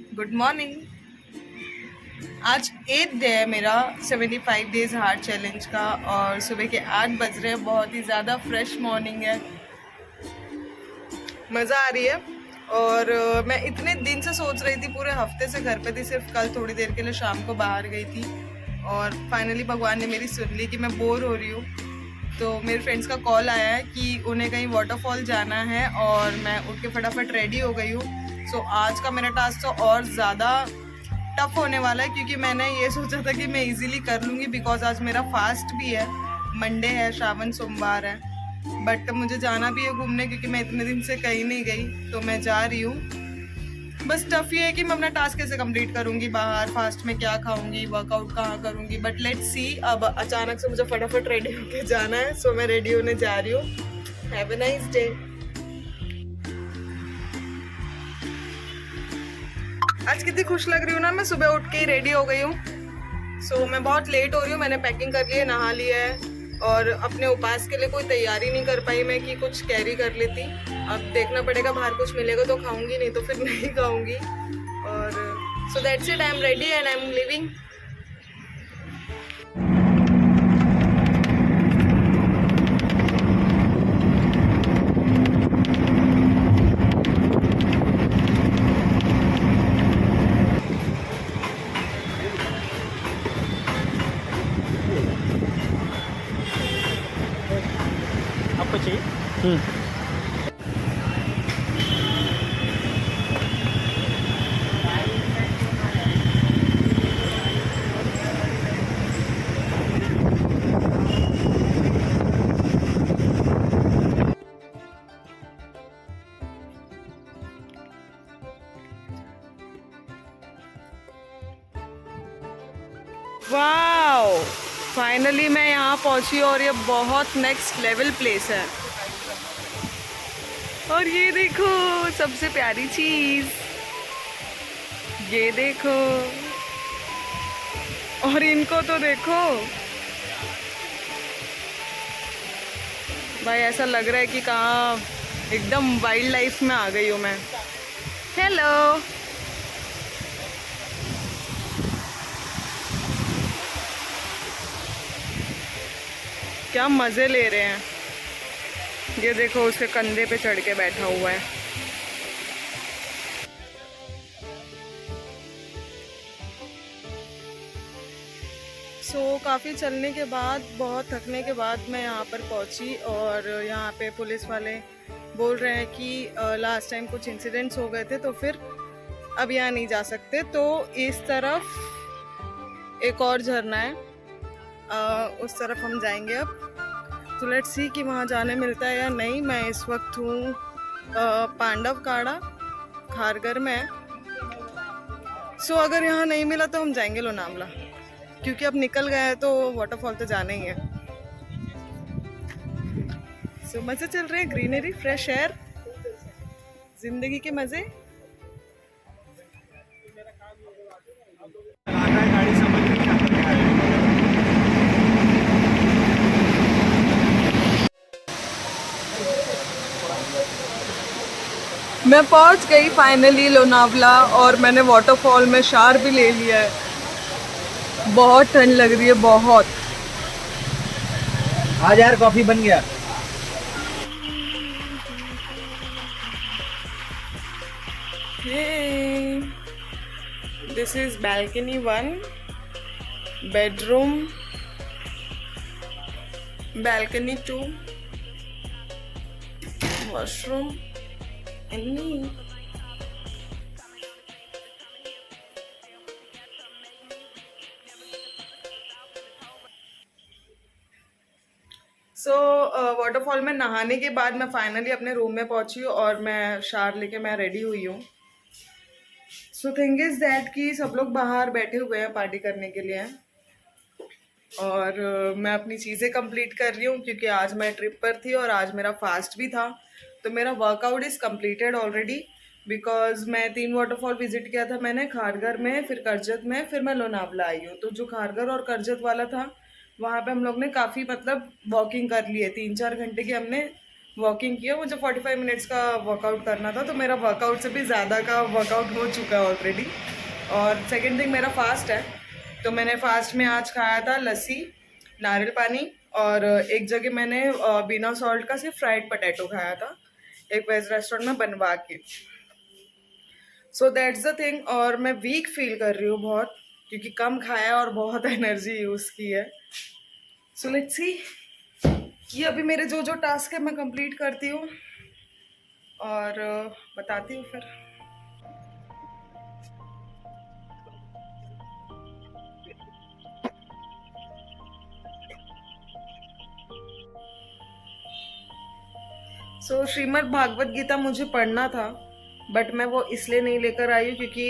Good morning. आज 8th day है मेरा 75 डेज हार्ट चैलेंज का और सुबह के 8 बज रहे हैं। बहुत ही ज़्यादा फ्रेश मॉर्निंग है, मज़ा आ रही है। और मैं इतने दिन से सोच रही थी, पूरे हफ्ते से घर पे थी, सिर्फ कल थोड़ी देर के लिए शाम को बाहर गई थी और फाइनली भगवान ने मेरी सुन ली कि मैं बोर हो रही हूँ। तो मेरे फ्रेंड्स का कॉल आया है कि उन्हें कहीं वाटरफॉल जाना है और मैं उठ के फटाफट रेडी हो गई हूँ। सो आज का मेरा टास्क तो और ज़्यादा टफ होने वाला है, क्योंकि मैंने ये सोचा था कि मैं इजीली कर लूँगी बिकॉज आज मेरा फास्ट भी है, मंडे है, श्रावण सोमवार है। बट मुझे जाना भी है घूमने, क्योंकि मैं इतने दिन से कहीं नहीं गई, तो मैं जा रही हूँ। बस टफ ये है कि मैं अपना टास्क कैसे कंप्लीट करूंगी, बाहर फास्ट में क्या खाऊंगी, वर्कआउट कहाँ करूंगी। But let's see. अब अचानक से मुझे फटाफट रेडी होके जाना है, सो मैं रेडी होने जा रही हूँ। Have a nice day. आज कितनी खुश लग रही हूँ ना, मैं सुबह उठ के ही रेडी हो गई हूँ। सो मैं बहुत लेट हो रही हूँ। मैंने पैकिंग कर ली है, नहा लिया है और अपने उपास के लिए कोई तैयारी नहीं कर पाई मैं कि कुछ कैरी कर लेती। अब देखना पड़ेगा, बाहर कुछ मिलेगा तो खाऊंगी, नहीं तो फिर नहीं खाऊंगी। और so that's it, I am ready and I am living. आपको चाहिए? वाओ, फाइनली मैं यहाँ पहुँची और ये बहुत नेक्स्ट लेवल प्लेस है। और ये देखो सबसे प्यारी चीज, ये देखो। और इनको तो देखो भाई, ऐसा लग रहा है कि कहाँ एकदम वाइल्ड लाइफ में आ गई हूँ मैं। हेलो। क्या मज़े ले रहे हैं। ये देखो उसके कंधे पे चढ़ के बैठा हुआ है। काफ़ी चलने के बाद, बहुत थकने के बाद मैं यहाँ पर पहुँची और यहाँ पे पुलिस वाले बोल रहे हैं कि लास्ट टाइम कुछ इंसिडेंट्स हो गए थे तो फिर अब यहाँ नहीं जा सकते। तो इस तरफ एक और झरना है, उस तरफ हम जाएंगे अब। तो लेट्स सी कि वहाँ जाने मिलता है या नहीं। मैं इस वक्त हूँ पांडव काड़ा, खारगर में। अगर यहाँ नहीं मिला तो हम जाएंगे लोनावला, क्योंकि अब निकल गया है तो वाटरफॉल तो जाना ही है। मजे चल रहे हैं, ग्रीनरी, फ्रेश एयर, जिंदगी के मजे। मैं पहुंच गई फाइनली लोनावला और मैंने वाटरफॉल में शावर भी ले लिया है। बहुत ठंड लग रही है, बहुत। आज यार कॉफी बन गया। Hey, this is balcony 1, bedroom, balcony 2, washroom and me. Waterfall में नहाने के बाद मैं फाइनली अपने रूम में पहुंची और मैं शावर लेके मैं रेडी हुई हूँ। थिंग इज दैट कि सब लोग बाहर बैठे हुए हैं पार्टी करने के लिए और मैं अपनी चीज़ें कंप्लीट कर रही हूँ, क्योंकि आज मैं ट्रिप पर थी और आज मेरा फास्ट भी था। तो मेरा workout is completed already, because मैं 3 वाटरफॉल विजिट किया था मैंने, खारगर में, फिर करजत में, फिर मैं लोनावला आई हूँ। तो जो खारगर और करजत वाला था वहाँ पे हम लोग ने काफ़ी मतलब वॉकिंग कर ली है, 3-4 घंटे की हमने वॉकिंग किया। मुझे 45 मिनट्स का वर्कआउट करना था, तो मेरा वर्कआउट से भी ज़्यादा का वर्कआउट हो चुका है ऑलरेडी। और सेकेंड थिंग, मेरा फास्ट है, तो मैंने फास्ट में आज खाया था लस्सी, नारियल पानी, और एक जगह मैंने बिना सॉल्ट का सिर्फ फ्राइड पोटैटो खाया था एक वेज रेस्टोरेंट में बनवा के। So that's the thing. और मैं वीक फील कर रही हूँ बहुत, क्योंकि कम खाया और बहुत एनर्जी यूज़ की है। सो लेट्स सी कि अभी मेरे जो जो टास्क है मैं कंप्लीट करती हूँ और बताती हूँ फिर। सो श्रीमद् भागवत गीता मुझे पढ़ना था, बट मैं वो इसलिए नहीं लेकर आई हूँ क्योंकि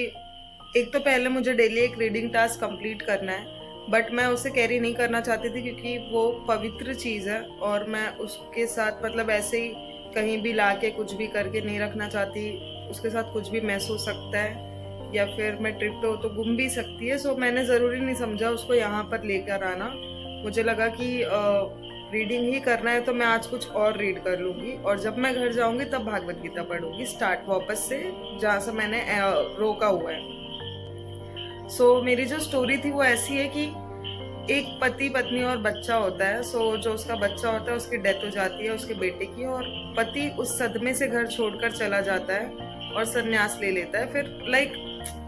एक तो पहले मुझे डेली एक रीडिंग टास्क कंप्लीट करना है, बट मैं उसे कैरी नहीं करना चाहती थी क्योंकि वो पवित्र चीज़ है और मैं उसके साथ मतलब ऐसे ही कहीं भी ला के कुछ भी करके नहीं रखना चाहती। उसके साथ कुछ भी मैस हो सकता है या फिर मैं ट्रिप पे हो तो गुम भी सकती है। सो मैंने ज़रूरी नहीं समझा उसको यहाँ पर लेकर आना। मुझे लगा कि रीडिंग ही करना है तो मैं आज कुछ और रीड कर लूँगी और जब मैं घर जाऊँगी तब भागवत गीता पढ़ूँगी स्टार्ट वापस से जहाँ से मैंने रोका हुआ है। सो मेरी जो स्टोरी थी वो ऐसी है कि एक पति पत्नी और बच्चा होता है। सो जो उसका बच्चा होता है उसकी डेथ हो जाती है उसके बेटे की, और पति उस सदमे से घर छोड़कर चला जाता है और संन्यास ले लेता है। फिर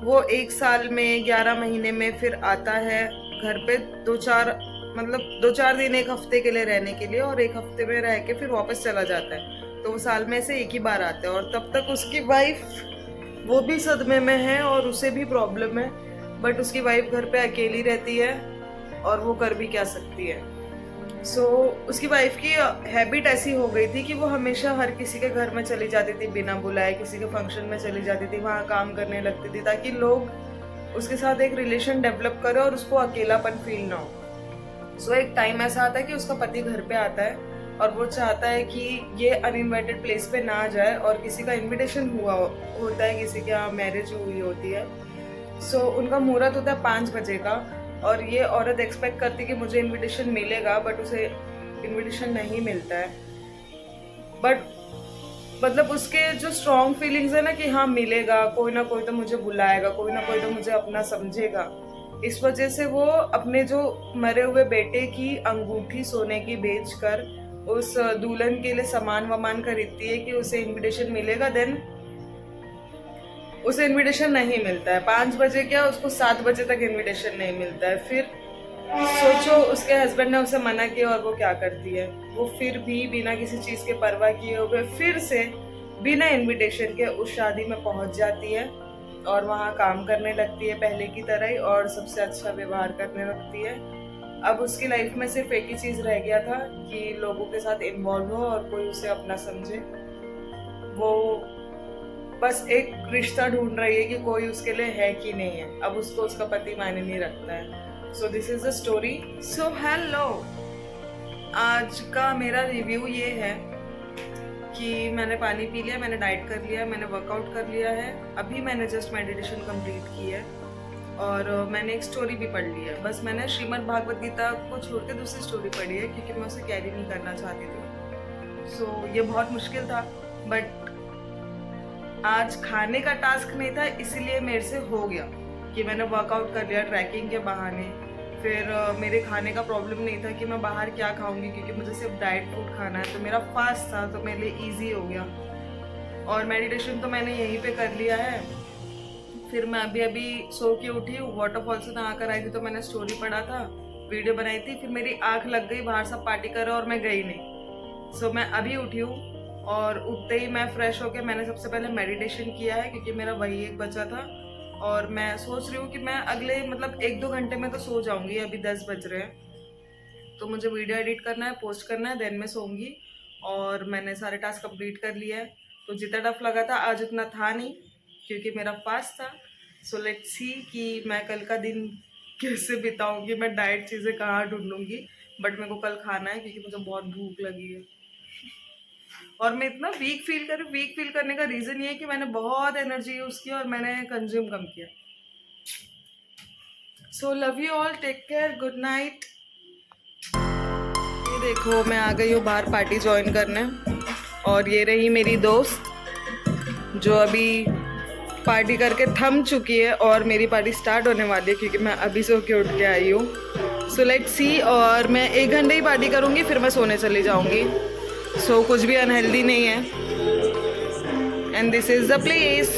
वो 1 साल में 11 महीने में फिर आता है घर पे 2-4 दिन 1 हफ्ते के लिए रहने के लिए, और 1 हफ्ते में रह के फिर वापस चला जाता है। तो वो साल में से एक ही बार आता है और तब तक उसकी वाइफ वो भी सदमे में है और उसे भी प्रॉब्लम है, बट उसकी वाइफ घर पे अकेली रहती है और वो कर भी क्या सकती है। सो उसकी वाइफ की हैबिट ऐसी हो गई थी कि वो हमेशा हर किसी के घर में चली जाती थी बिना बुलाए, किसी के फंक्शन में चली जाती थी, वहाँ काम करने लगती थी ताकि लोग उसके साथ एक रिलेशन डेवलप करें और उसको अकेलापन फील ना हो। सो एक टाइम ऐसा आता है कि उसका पति घर पे आता है और वो चाहता है कि ये अनइन्वाइटेड प्लेस पे ना जाए, और किसी का इन्विटेशन हुआ होता है, किसी के यहाँ मैरिज हुई होती है। सो उनका मुहूर्त होता है 5 बजे का, और ये औरत एक्सपेक्ट करती है कि मुझे इनविटेशन मिलेगा, बट उसे इनविटेशन नहीं मिलता है। बट मतलब उसके जो स्ट्रॉन्ग फीलिंग्स है ना कि हाँ मिलेगा, कोई ना कोई तो मुझे बुलाएगा, कोई ना कोई तो मुझे अपना समझेगा, इस वजह से वो अपने जो मरे हुए बेटे की अंगूठी सोने की बेचकर उस दुल्हन के लिए सामान वामान खरीदती है कि उसे इनविटेशन मिलेगा। देन उसे इनविटेशन नहीं मिलता है। 5 बजे क्या, उसको 7 बजे तक इनविटेशन नहीं मिलता है। फिर सोचो उसके हस्बैंड ने उसे मना किया और वो क्या करती है, वो फिर भी बिना किसी चीज के परवाह किए हुए फिर से बिना इनविटेशन के उस शादी में पहुंच जाती है और वहाँ काम करने लगती है पहले की तरह ही, और सबसे अच्छा व्यवहार करने लगती है। अब उसकी लाइफ में सिर्फ एक ही चीज रह गया था कि लोगों के साथ इन्वॉल्व हो और कोई उसे अपना समझे। वो बस एक रिश्ता ढूंढ रही है कि कोई उसके लिए है कि नहीं है। अब उसको उसका पति मायने नहीं रखता है। So this is the story. So hello, आज का मेरा रिव्यू ये है कि मैंने पानी पी लिया, मैंने डाइट कर लिया, मैंने वर्कआउट कर लिया है, अभी मैंने जस्ट मेडिटेशन कंप्लीट की है और मैंने एक स्टोरी भी पढ़ ली है। बस मैंने श्रीमद् भागवत गीता को छोड़ के दूसरी स्टोरी पढ़ी है क्योंकि मैं उसे कैरी नहीं करना चाहती थी। सो ये बहुत मुश्किल था, बट आज खाने का टास्क नहीं था इसलिए मेरे से हो गया कि मैंने वर्कआउट कर लिया ट्रैकिंग के बहाने। फिर मेरे खाने का प्रॉब्लम नहीं था कि मैं बाहर क्या खाऊंगी क्योंकि मुझे सिर्फ डाइट फूड खाना है, तो मेरा फास्ट था तो मेरे लिए इजी हो गया। और मेडिटेशन तो मैंने यहीं पे कर लिया है। फिर मैं अभी सो के उठी हूँ, वाटरफॉल से नहा कर आई थी तो मैंने स्टोरी पढ़ा था, वीडियो बनाई थी, फिर मेरी आँख लग गई, बाहर सब पार्टी कर रहे और मैं गई नहीं। सो मैं अभी उठी हूँ और उठते ही मैं फ्रेश होके मैंने सबसे पहले मेडिटेशन किया है क्योंकि मेरा वही एक बचा था। और मैं सोच रही हूँ कि मैं अगले मतलब 1-2 घंटे में तो सो जाऊंगी। अभी 10 बज रहे हैं तो मुझे वीडियो एडिट करना है, पोस्ट करना है, देन मैं सोऊंगी। और मैंने सारे टास्क कंप्लीट कर लिया है, तो जितना टफ लगा था आज उतना था नहीं क्योंकि मेरा फास्ट था। सो लेट्स सी कि मैं कल का दिन कैसे बिताऊंगी, मैं डाइट चीज़ें कहाँ ढूंढूंगी, बट मेरे को कल खाना है क्योंकि मुझे बहुत भूख लगी है। और मैं इतना वीक फील कर रही हूँ। वीक फील करने का रीज़न ये है कि मैंने बहुत एनर्जी यूज़ की और मैंने कंज्यूम कम किया। So love you all, take care, good night. ये देखो मैं आ गई हूँ बाहर पार्टी ज्वाइन करने। और ये रही मेरी दोस्त जो अभी पार्टी करके थम चुकी है और मेरी पार्टी स्टार्ट होने वाली है क्योंकि मैं अभी सो के उठ के आई हूँ। So let's see. और मैं 1 घंटे ही पार्टी करूँगी फिर मैं सोने चली जाऊँगी। सो कुछ भी अनहेल्दी नहीं है। And this is the place.